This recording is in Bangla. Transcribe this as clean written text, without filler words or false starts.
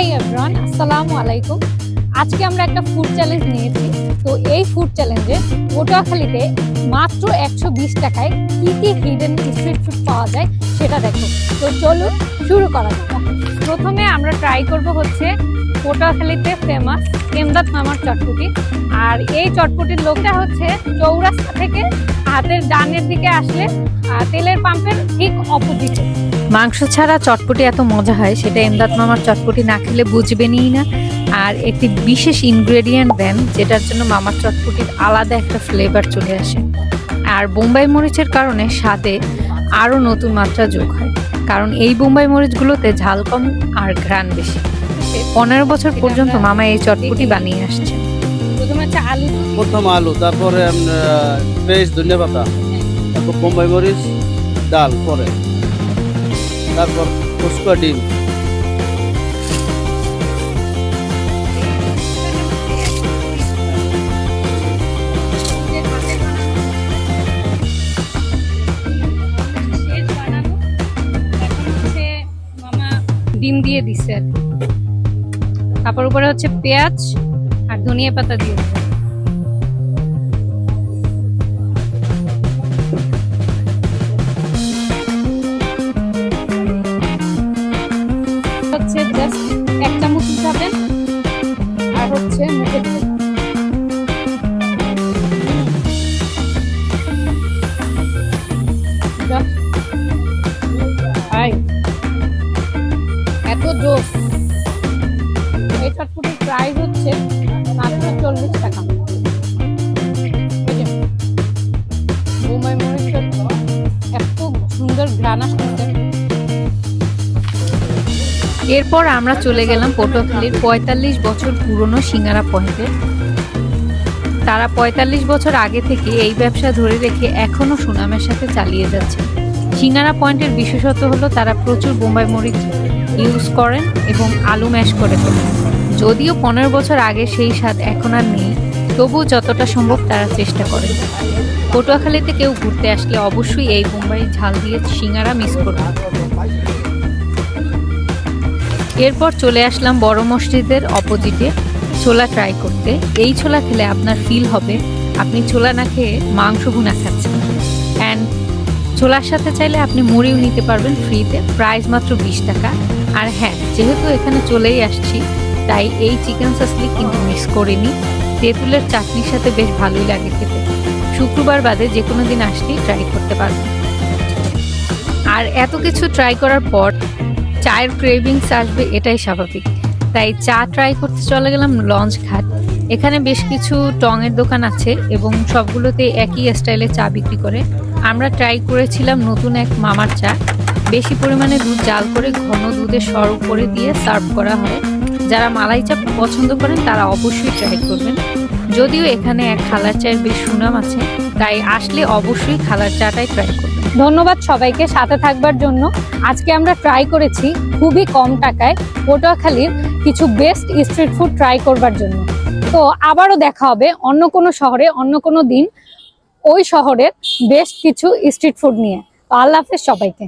হেই এভরিওয়ান, আসসালামু আলাইকুম। আজকে আমরা একটা ফুড চ্যালেঞ্জ নিয়েছি। তো এই ফুড চ্যালেঞ্জে পটুয়াখালীতে মাত্র 120 টাকায় কি কি হিডেন স্ট্রিট ফুড পাওয়া যায় সেটা দেখো। তো চলুন শুরু করা যাক। প্রথমে আমরা ট্রাই করব হচ্ছে পটুয়াখালীতে ফেমাস এমদাদ মামার চটপটি। আর এই চটপটির লোকটা হচ্ছে চৌরাস্তা থেকে হাতের ডানের দিকে আসলে তেলের পাম্পের ঠিক অপোজিটে। মাংস ছাড়া চটপটি এত মজা হয় সেটা এমদাদ মামার চটপটি না খেলে বুঝবেনই না। আর একটি বিশেষ ইনগ্রেডিয়েন্ট দেন যেটার জন্য মামার চটপটির আলাদা একটা ফ্লেভার চলে আসে। আর বোম্বাই মরিচের কারণে স্বাদে আরও নতুন মাত্রা যোগ হয়, কারণ এই বোম্বাই মরিচগুলোতে ঝাল কম আর ঘ্রাণ বেশি। 15 বছর পর্যন্ত মামা এই চটপটি বানিয়ে আসছে। প্রথম আলু, তারপরে পেস্ট, ধনিয়া পাতা, তারপর বোম্বাই মরিচ, ডাল, পরে তারপর ফুচকা, ডিম। ডিম দিয়ে দিছে, তারপর উপরে হচ্ছে পেঁয়াজ আর ধনিয়া পাতা দিয়ে দিছে। হচ্ছে জাস্ট এক চামচ দিবেন আর হচ্ছে মুখে দিবেন। এত জোস। এই চটপটির প্রাইস হচ্ছে মাত্র 40 টাকা। বোম্বাই মরিচের এত সুন্দর ঘ্রাণ আসছে। এরপর আমরা চলে গেলাম পটুয়াখালীর 45 বছর পুরনো সিঙ্গারা পয়েন্টে। তারা 45 বছর আগে থেকে এই ব্যবসা ধরে রেখে এখনো সুনামের সাথে চালিয়ে যাচ্ছে। সিঙ্গারা পয়েন্টের বিশেষত্ব হলো তারা প্রচুর বোম্বাই মরিচ ইউজ করেন এবং আলু ম্যাশ করে ফেলেন। যদিও 15 বছর আগে সেই স্বাদ এখন আর নেই, তবুও যতটা সম্ভব তারা চেষ্টা করেন। পটুয়াখালীতে কেউ ঘুরতে আসলে অবশ্যই এই বোম্বাই ঝাল দিয়ে সিঙ্গারা মিস করবে। এরপর চলে আসলাম বড় মসজিদের অপোজিটে ছোলা ট্রাই করতে। এই ছোলা খেলে আপনার ফিল হবে আপনি ছোলা না খেয়ে মাংস ভুনা খাচ্ছেন। অ্যান্ড ছোলার সাথে চাইলে আপনি মুড়িও নিতে পারবেন ফ্রিতে, প্রাইস মাত্র 20 টাকা। আর হ্যাঁ, যেহেতু এখানে চলেই আসছি তাই এই চিকেন সাসলি কিন্তু মিস করিনি। তেঁতুলের চাটনির সাথে বেশ ভালোই লাগে খেতে। শুক্রবার বাদে যে কোনো দিন আসলেই ট্রাই করতে পারবেন। আর এত কিছু ট্রাই করার পর চায়ের ক্রেভিংস আসবে, এটাই স্বাভাবিক। তাই চা ট্রাই করতে চলে গেলাম লঞ্চ ঘাট। এখানে বেশ কিছু টঙের দোকান আছে এবং সবগুলোতে একই স্টাইলে চা বিক্রি করে। আমরা ট্রাই করেছিলাম নতুন এক মামার চা। বেশি পরিমাণে দুধ জাল করে ঘন দুধে সর করে দিয়ে সার্ভ করা হয়। যারা মালাই চা পছন্দ করেন তারা অবশ্যই ট্রাই করবেন। যদিও এখানে এক খালার চায়ের বেশ সুনাম আছে, তাই আসলে অবশ্যই খালার চাটাই ট্রাই করবেন। ধন্যবাদ সবাইকে সাথে থাকবার জন্য। আজকে আমরা ট্রাই করেছি খুবই কম টাকায় পটুয়াখালীর কিছু বেস্ট স্ট্রিট ফুড ট্রাই করবার জন্য। তো আবারও দেখা হবে অন্য কোনো শহরে অন্য কোনো দিন ওই শহরের বেস্ট কিছু স্ট্রিট ফুড নিয়ে। আল্লাহ হাফেজ সবাইকে।